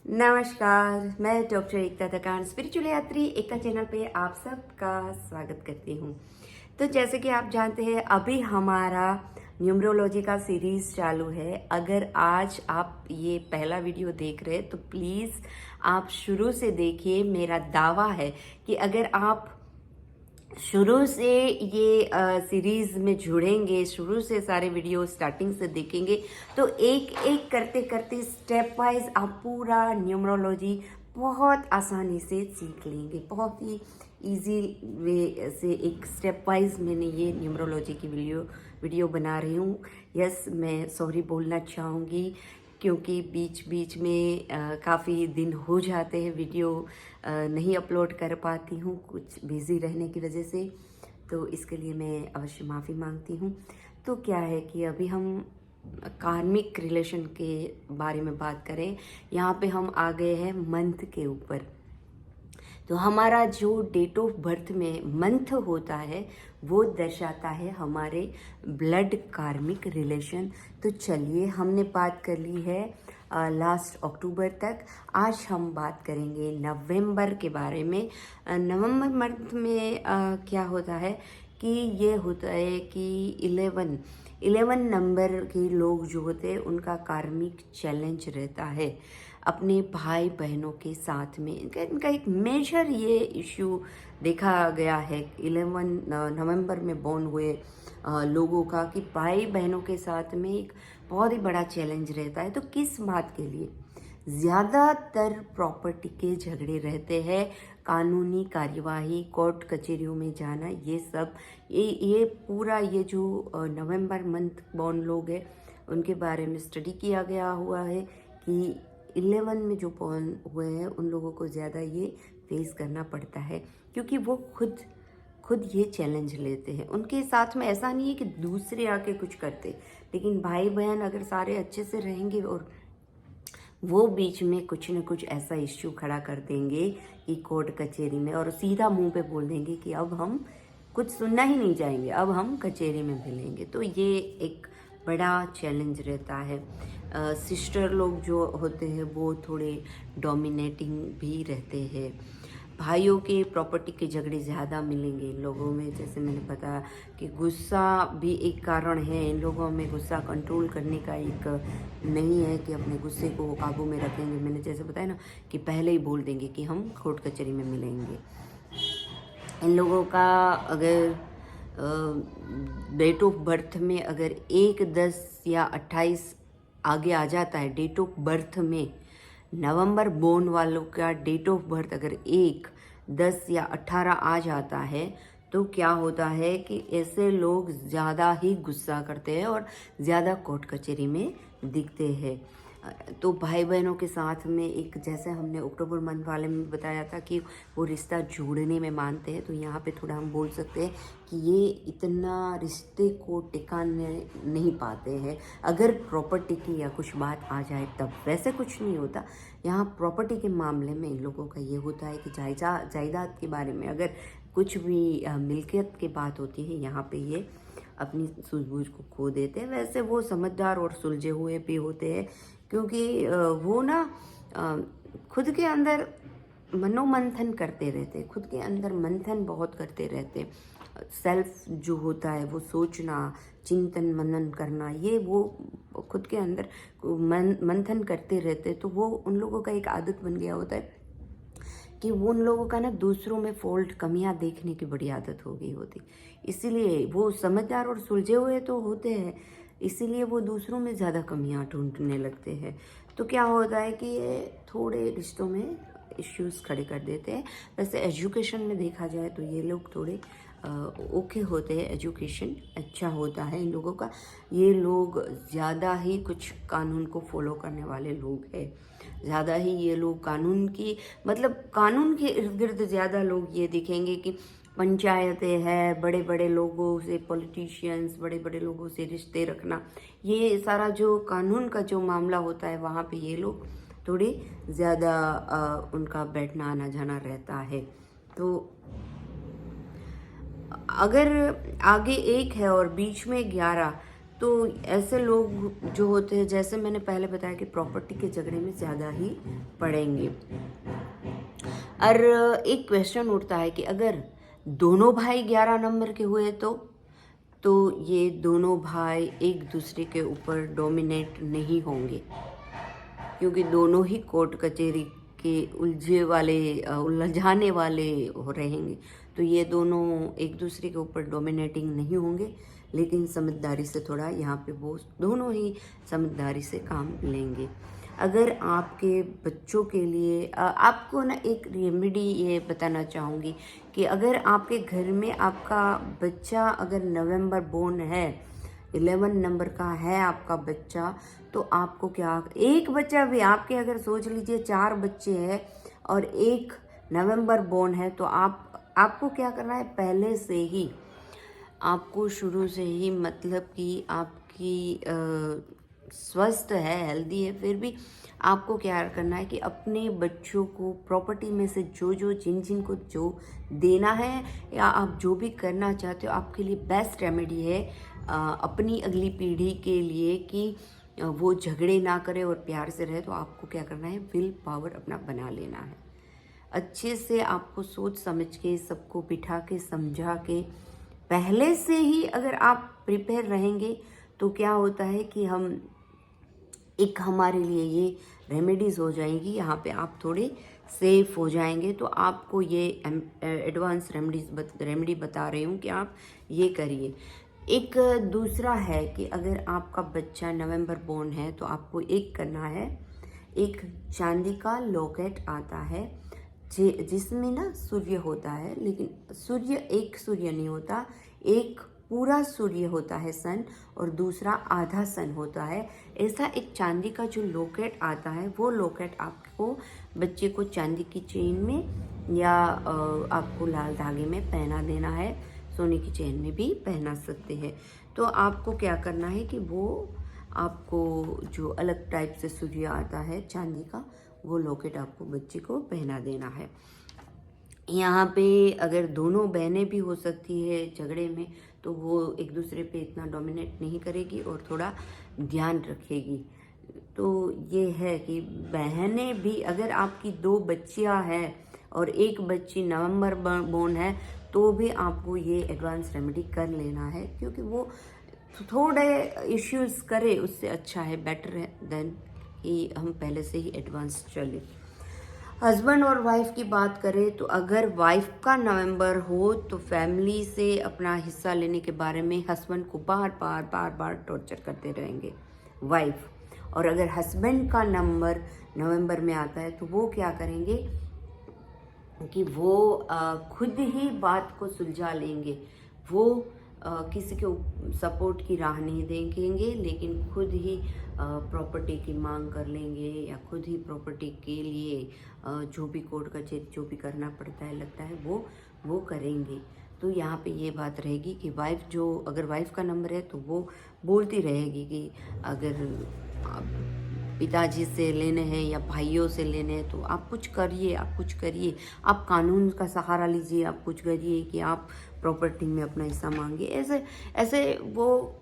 नमस्कार, मैं डॉक्टर एकता थकान स्पिरिचुअल यात्री एकता चैनल पे आप सबका स्वागत करती हूँ। तो जैसे कि आप जानते हैं अभी हमारा न्यूमरोलॉजी का सीरीज चालू है। अगर आज आप ये पहला वीडियो देख रहे हैं तो प्लीज़ आप शुरू से देखिए। मेरा दावा है कि अगर आप शुरू से ये सीरीज में जुड़ेंगे, शुरू से सारे वीडियो स्टार्टिंग से देखेंगे तो एक एक करते करते स्टेप वाइज आप पूरा न्यूमरोलॉजी बहुत आसानी से सीख लेंगे। बहुत ही इजी वे से एक स्टेप वाइज मैंने ये न्यूमरोलॉजी की वीडियो बना रही हूँ। यस, मैं सॉरी बोलना चाहूँगी क्योंकि बीच बीच में काफ़ी दिन हो जाते हैं वीडियो नहीं अपलोड कर पाती हूँ कुछ बिज़ी रहने की वजह से, तो इसके लिए मैं अवश्य माफ़ी मांगती हूँ। तो क्या है कि अभी हम कार्मिक रिलेशन के बारे में बात करें। यहाँ पे हम आ गए हैं मंथ के ऊपर। तो हमारा जो डेट ऑफ बर्थ में मंथ होता है वो दर्शाता है हमारे ब्लड कार्मिक रिलेशन। तो चलिए, हमने बात कर ली है लास्ट अक्टूबर तक। आज हम बात करेंगे नवंबर के बारे में। नवंबर मंथ में क्या होता है कि ये होता है कि 11 नंबर के लोग जो होते हैं उनका कार्मिक चैलेंज रहता है अपने भाई बहनों के साथ में। इनका एक मेजर ये इश्यू देखा गया है 11 नवंबर में बॉर्न हुए लोगों का, कि भाई बहनों के साथ में एक बहुत ही बड़ा चैलेंज रहता है। तो किस बात के लिए? ज़्यादातर प्रॉपर्टी के झगड़े रहते हैं, कानूनी कार्यवाही, कोर्ट कचहरियों में जाना, ये सब ये पूरा ये जो नवंबर मंथ बॉर्न लोग हैं उनके बारे में स्टडी किया गया हुआ है कि 11 में जो बॉर्न हुए हैं उन लोगों को ज़्यादा ये फेस करना पड़ता है क्योंकि वो खुद ये चैलेंज लेते हैं। उनके साथ में ऐसा नहीं है कि दूसरे आके कुछ करते, लेकिन भाई बहन अगर सारे अच्छे से रहेंगे और वो बीच में कुछ न कुछ ऐसा इश्यू खड़ा कर देंगे कि कोर्ट कचहरी में, और सीधा मुंह पे बोल देंगे कि अब हम कुछ सुनना ही नहीं चाहेंगे, अब हम कचहरी में मिलेंगे। तो ये एक बड़ा चैलेंज रहता है। सिस्टर लोग जो होते हैं वो थोड़े डोमिनेटिंग भी रहते हैं। भाइयों के प्रॉपर्टी के झगड़े ज़्यादा मिलेंगे इन लोगों में। जैसे मैंने बताया कि गुस्सा भी एक कारण है इन लोगों में। गुस्सा कंट्रोल करने का एक नहीं है कि अपने गुस्से को काबू में रखेंगे। मैंने जैसे बताया ना कि पहले ही बोल देंगे कि हम कोर्ट कचहरी में मिलेंगे। इन लोगों का अगर डेट ऑफ बर्थ में अगर 1, 10 या 28 आगे आ जाता है डेट ऑफ बर्थ में, नवंबर बोर्न वालों का डेट ऑफ बर्थ अगर 1, 10 या 18 आ जाता है तो क्या होता है कि ऐसे लोग ज़्यादा ही गुस्सा करते हैं और ज़्यादा कोर्ट कचहरी में दिखते हैं। तो भाई बहनों के साथ में एक, जैसे हमने अक्टूबर मंथ वाले में बताया था कि वो रिश्ता जोड़ने में मानते हैं, तो यहाँ पे थोड़ा हम बोल सकते हैं कि ये इतना रिश्ते को टिकाने नहीं पाते हैं। अगर प्रॉपर्टी की या कुछ बात आ जाए तब, वैसे कुछ नहीं होता। यहाँ प्रॉपर्टी के मामले में इन लोगों का ये होता है कि जायदाद के बारे में अगर कुछ भी मिल्कियत की बात होती है, यहाँ पे ये अपनी सूझबूझ को खो देते हैं। वैसे वो समझदार और सुलझे हुए भी होते हैं क्योंकि वो ना खुद के अंदर मनोमंथन करते रहते, खुद के अंदर मंथन बहुत करते रहते। सेल्फ जो होता है वो सोचना, चिंतन मनन करना, ये वो खुद के अंदर मंथन करते रहते। तो वो उन लोगों का एक आदत बन गया होता है कि वो उन लोगों का ना दूसरों में फॉल्ट, कमियां देखने की बड़ी आदत हो गई होती। इसीलिए वो समझदार और सुलझे हुए तो होते हैं, इसीलिए वो दूसरों में ज़्यादा कमियां ढूंढने लगते हैं। तो क्या होता है कि ये थोड़े रिश्तों में इश्यूज खड़े कर देते हैं। वैसे एजुकेशन में देखा जाए तो ये लोग थोड़े ओके होते हैं, एजुकेशन अच्छा होता है इन लोगों का। ये लोग ज़्यादा ही कुछ कानून को फॉलो करने वाले लोग हैं, ज़्यादा ही ये लोग कानून की, मतलब कानून के इर्द गिर्द ज़्यादा लोग ये दिखेंगे कि पंचायतें हैं, बड़े बड़े लोगों से, पॉलिटिशियंस, बड़े बड़े लोगों से रिश्ते रखना, ये सारा जो कानून का जो मामला होता है वहाँ पे ये लोग थोड़ी ज़्यादा उनका बैठना आना जाना रहता है। तो अगर आगे 1 है और बीच में 11, तो ऐसे लोग जो होते हैं, जैसे मैंने पहले बताया कि प्रॉपर्टी के झगड़े में ज़्यादा ही पड़ेंगे। और एक क्वेश्चन उठता है कि अगर दोनों भाई 11 नंबर के हुए तो ये दोनों भाई एक दूसरे के ऊपर डोमिनेट नहीं होंगे, क्योंकि दोनों ही कोर्ट कचहरी के उलझाने वाले रहेंगे। तो ये दोनों एक दूसरे के ऊपर डोमिनेटिंग नहीं होंगे, लेकिन समझदारी से थोड़ा यहाँ पे वो दोनों ही समझदारी से काम लेंगे। अगर आपके बच्चों के लिए आपको ना एक रेमेडी ये बताना चाहूँगी कि अगर आपके घर में आपका बच्चा अगर नवंबर बोर्न है, 11 नंबर का है आपका बच्चा, तो आपको क्या, एक बच्चा भी आपके, अगर सोच लीजिए 4 बच्चे हैं और एक नवंबर बोर्न है, तो आपको क्या करना है, पहले से ही आपको शुरू से ही, मतलब कि आपकी स्वस्थ है, हेल्दी है, फिर भी आपको क्या करना है कि अपने बच्चों को प्रॉपर्टी में से जिन को जो देना है या आप जो भी करना चाहते हो, आपके लिए बेस्ट रेमेडी है अपनी अगली पीढ़ी के लिए कि वो झगड़े ना करे और प्यार से रहे। तो आपको क्या करना है, विल पावर अपना बना लेना है। अच्छे से आपको सोच समझ के, सबको बिठा के, समझा के, पहले से ही अगर आप प्रिपेयर रहेंगे तो क्या होता है कि हमारे लिए ये रेमेडीज़ हो जाएंगी, यहाँ पे आप थोड़े सेफ हो जाएंगे। तो आपको ये एडवांस रेमेडी बता रही हूँ कि आप ये करिए। एक दूसरा है कि अगर आपका बच्चा नवंबर बोर्न है तो आपको एक करना है, एक चांदी का लॉकेट आता है जिसमें ना सूर्य होता है, लेकिन एक सूर्य नहीं होता, एक पूरा सूर्य होता है सन, और दूसरा आधा सन होता है। ऐसा एक चांदी का जो लॉकेट आता है, वो लॉकेट आपको बच्चे को चांदी की चेन में या आपको लाल धागे में पहना देना है, सोने की चेन में भी पहना सकते हैं। तो आपको क्या करना है कि वो आपको जो अलग टाइप से सूर्य आता है चांदी का, वो लॉकेट आपको बच्चे को पहना देना है। यहाँ पे अगर दोनों बहनें भी हो सकती है झगड़े में, तो वो एक दूसरे पे इतना डोमिनेट नहीं करेगी और थोड़ा ध्यान रखेगी। तो ये है कि बहनें भी, अगर आपकी 2 बच्चियाँ हैं और एक बच्ची नवंबर बोर्न है, तो भी आपको ये एडवांस रेमेडी कर लेना है, क्योंकि वो थोड़े इश्यूज करे उससे अच्छा है, बेटर है देन कि हम पहले से ही एडवांस चले। हस्बैंड और वाइफ की बात करें तो अगर वाइफ का नवंबर हो तो फैमिली से अपना हिस्सा लेने के बारे में हस्बैंड को बार टॉर्चर करते रहेंगे वाइफ। और अगर हस्बैंड का नंबर नवंबर में आता है तो वो क्या करेंगे कि वो खुद ही बात को सुलझा लेंगे। वो किसी के सपोर्ट की राह नहीं देखेंगे, लेकिन खुद ही प्रॉपर्टी की मांग कर लेंगे या खुद ही प्रॉपर्टी के लिए जो भी कोर्ट कचहरी जो भी करना पड़ता है, लगता है वो करेंगे। तो यहाँ पे ये बात रहेगी कि अगर वाइफ का नंबर है तो वो बोलती रहेगी कि अगर पिताजी से लेने हैं या भाइयों से लेने हैं तो आप कुछ करिए, आप कानून का सहारा लीजिए, आप कुछ करिए कि आप प्रॉपर्टी में अपना हिस्सा मांगिए। ऐसे वो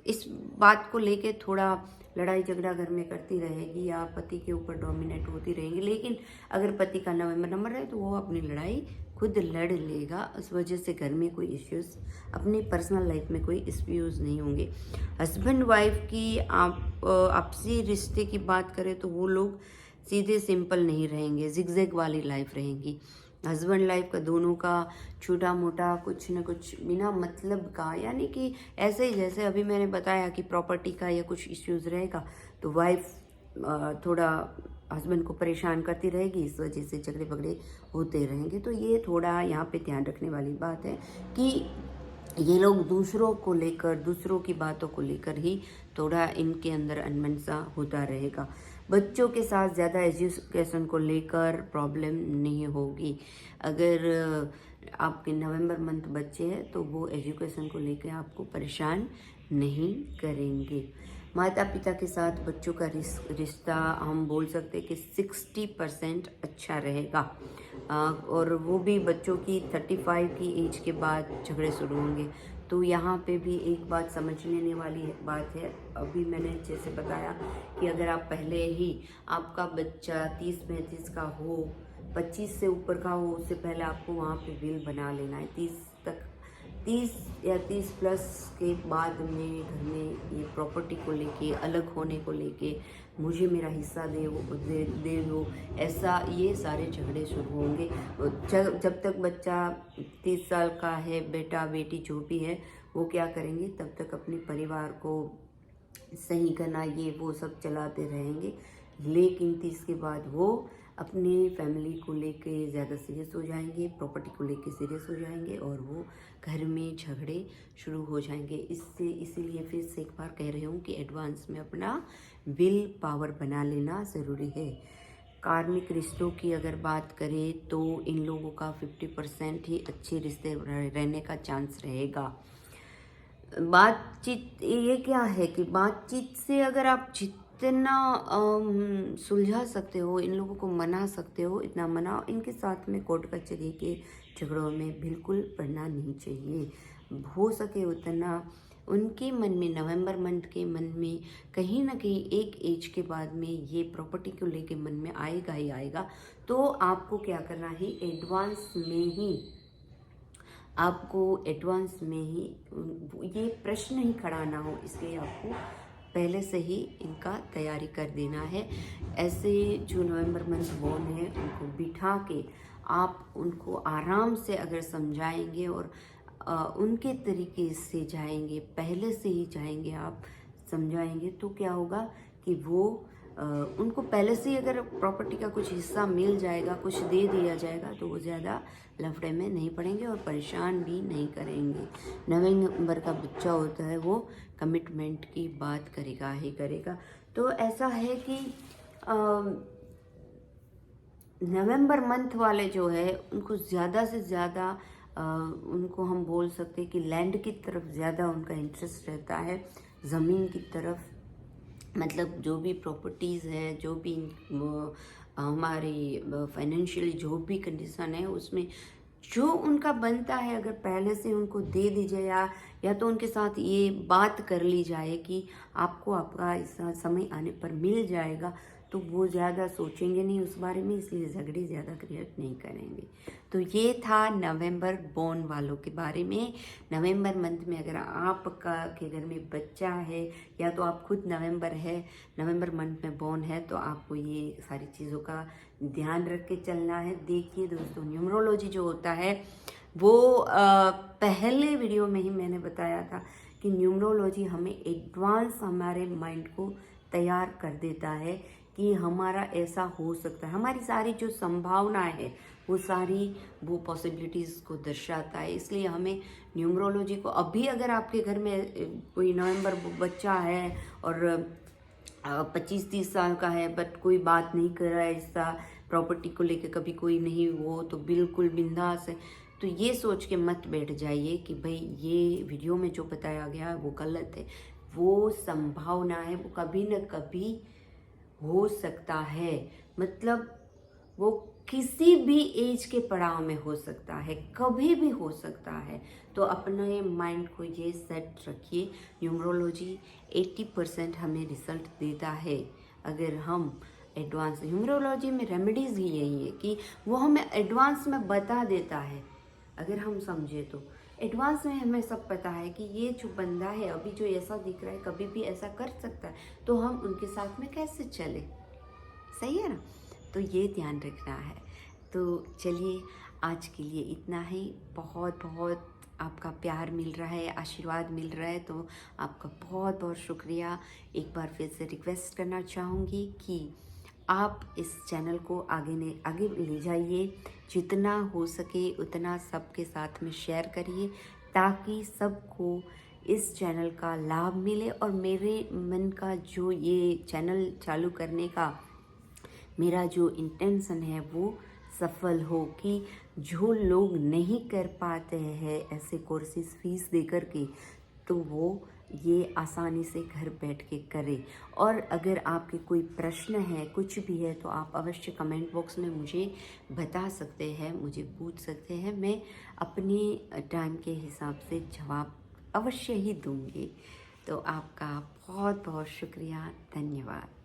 इस बात को लेके थोड़ा लड़ाई झगड़ा घर में करती रहेगी या पति के ऊपर डोमिनेट होती रहेंगी। लेकिन अगर पति का नंबर है तो वो अपनी लड़ाई खुद लड़ लेगा। उस वजह से घर में कोई इश्यूज, अपनी पर्सनल लाइफ में कोई इश्यूज नहीं होंगे। हस्बैंड वाइफ की आपसी रिश्ते की बात करें तो वो लोग सीधे सिंपल नहीं रहेंगे, जिगजैग वाली लाइफ रहेंगी। हस्बैंड लाइफ का दोनों का छोटा मोटा कुछ न कुछ बिना मतलब का, यानी कि ऐसे ही जैसे अभी मैंने बताया कि प्रॉपर्टी का या कुछ इश्यूज रहेगा तो वाइफ थोड़ा हस्बैंड को परेशान करती रहेगी, इस वजह से झगड़े बगड़े होते रहेंगे। तो ये थोड़ा यहाँ पे ध्यान रखने वाली बात है कि ये लोग दूसरों को लेकर, दूसरों की बातों को लेकर ही थोड़ा इनके अंदर अनबन सा होता रहेगा। बच्चों के साथ ज़्यादा एजुकेशन को लेकर प्रॉब्लम नहीं होगी। अगर आपके नवंबर मंथ बच्चे हैं तो वो एजुकेशन को लेकर आपको परेशान नहीं करेंगे। माता पिता के साथ बच्चों का रिश्ता हम बोल सकते हैं कि 60% अच्छा रहेगा। और वो भी बच्चों की 35 की एज के बाद झगड़े शुरू होंगे, तो यहाँ पे भी एक बात समझ लेने वाली बात है। अभी मैंने जैसे बताया कि अगर आप पहले ही आपका बच्चा 30-35 का हो, 25 से ऊपर का हो, उससे पहले आपको वहाँ पे विल बना लेना है। 30 या 30 प्लस के बाद में घर में ये प्रॉपर्टी को लेके, अलग होने को लेके, मुझे मेरा हिस्सा दे दो, ऐसा ये सारे झगड़े शुरू होंगे। जब तक बच्चा 30 साल का है, बेटा बेटी जो भी है, वो क्या करेंगे, तब तक अपने परिवार को सही करना, ये वो सब चलाते रहेंगे। लेकिन 30 के बाद वो अपने फैमिली को लेके ज़्यादा सीरियस हो जाएंगे, प्रॉपर्टी को लेके सीरियस हो जाएंगे, और वो घर में झगड़े शुरू हो जाएंगे। इसीलिए फिर से एक बार कह रही हूँ कि एडवांस में अपना विल पावर बना लेना ज़रूरी है। कार्मिक रिश्तों की अगर बात करें तो इन लोगों का 50% ही अच्छे रिश्ते रहने का चांस रहेगा। बातचीत ये क्या है कि बातचीत से अगर आप जितना सुलझा सकते हो, इन लोगों को मना सकते हो, इतना मनाओ। इनके साथ में कोर्ट कचहरी के झगड़ों में बिल्कुल पड़ना नहीं चाहिए। हो सके उतना उनके मन में, नवंबर मंथ के मन में कहीं ना कहीं एक एज के बाद में ये प्रॉपर्टी को लेके मन में आएगा ही आएगा। तो आपको क्या करना है, एडवांस में ही ये प्रश्न ही खड़ा ना हो, इसलिए आपको पहले से ही इनका तैयारी कर देना है। ऐसे जो नवंबर मंथ बोर्न है, उनको बिठा के आप उनको आराम से अगर समझाएंगे और उनके तरीके से जाएंगे, पहले से ही जाएंगे, आप समझाएंगे, तो क्या होगा कि वो उनको पहले से ही अगर प्रॉपर्टी का कुछ हिस्सा मिल जाएगा, कुछ दे दिया जाएगा, तो वो ज़्यादा लफड़े में नहीं पड़ेंगे और परेशान भी नहीं करेंगे। नवंबर का बच्चा होता है, वो कमिटमेंट की बात करेगा ही करेगा। तो ऐसा है कि नवंबर मंथ वाले जो है, उनको ज़्यादा से ज़्यादा उनको हम बोल सकते हैं कि लैंड की तरफ ज़्यादा उनका इंटरेस्ट रहता है, ज़मीन की तरफ। मतलब जो भी प्रॉपर्टीज़ है, जो भी हमारी फाइनेंशियली जो भी कंडीशन है, उसमें जो उनका बनता है, अगर पहले से उनको दे दी जाए या तो उनके साथ ये बात कर ली जाए कि आपको आपका इस समय आने पर मिल जाएगा, तो वो ज़्यादा सोचेंगे नहीं उस बारे में, इसलिए झगड़े ज़्यादा क्रिएट नहीं करेंगे। तो ये था नवंबर बोर्न वालों के बारे में। नवंबर मंथ में अगर आपका के घर में बच्चा है या तो आप खुद नवंबर मंथ में बोर्न है, तो आपको ये सारी चीज़ों का ध्यान रख के चलना है। देखिए दोस्तों, न्यूमरोलॉजी जो होता है वो पहले वीडियो में ही मैंने बताया था कि न्यूमरोलॉजी हमें एडवांस हमारे माइंड को तैयार कर देता है कि हमारा ऐसा हो सकता है। हमारी सारी जो संभावनाएं है, वो पॉसिबिलिटीज़ को दर्शाता है। इसलिए हमें न्यूमरोलॉजी को, अभी अगर आपके घर में कोई नवंबर बच्चा है और 25-30 साल का है, बट कोई बात नहीं कर रहा है ऐसा प्रॉपर्टी को लेके, कभी कोई नहीं, वो तो बिल्कुल बिंदास है, तो ये सोच के मत बैठ जाइए कि भाई ये वीडियो में जो बताया गया है वो गलत है। वो संभावना है, वो कभी न कभी हो सकता है। मतलब वो किसी भी एज के पड़ाव में हो सकता है, कभी भी हो सकता है। तो अपने माइंड को ये सेट रखिए। न्यूमरोलॉजी 80% हमें रिजल्ट देता है अगर हम एडवांस, न्यूमरोलॉजी में रेमेडीज़ ही यही है कि वो हमें एडवांस में बता देता है। अगर हम समझे तो एडवांस में हमें सब पता है कि ये जो बंदा है अभी जो ऐसा दिख रहा है, कभी भी ऐसा कर सकता है, तो हम उनके साथ में कैसे चले। सही है ना? तो ये ध्यान रखना है। तो चलिए, आज के लिए इतना ही। बहुत बहुत आपका प्यार मिल रहा है, आशीर्वाद मिल रहा है, तो आपका बहुत बहुत शुक्रिया। एक बार फिर से रिक्वेस्ट करना चाहूँगी कि आप इस चैनल को आगे ले जाइए, जितना हो सके उतना सबके साथ में शेयर करिए, ताकि सबको इस चैनल का लाभ मिले। और मेरे मन का जो ये चैनल चालू करने का मेरा जो इंटेंशन है वो सफल हो, कि जो लोग नहीं कर पाते हैं ऐसे कोर्सेज फीस देकर के, तो वो ये आसानी से घर बैठ के करें। और अगर आपके कोई प्रश्न है, कुछ भी है, तो आप अवश्य कमेंट बॉक्स में मुझे बता सकते हैं, मुझे पूछ सकते हैं। मैं अपने टाइम के हिसाब से जवाब अवश्य ही दूंगी। तो आपका बहुत बहुत शुक्रिया, धन्यवाद।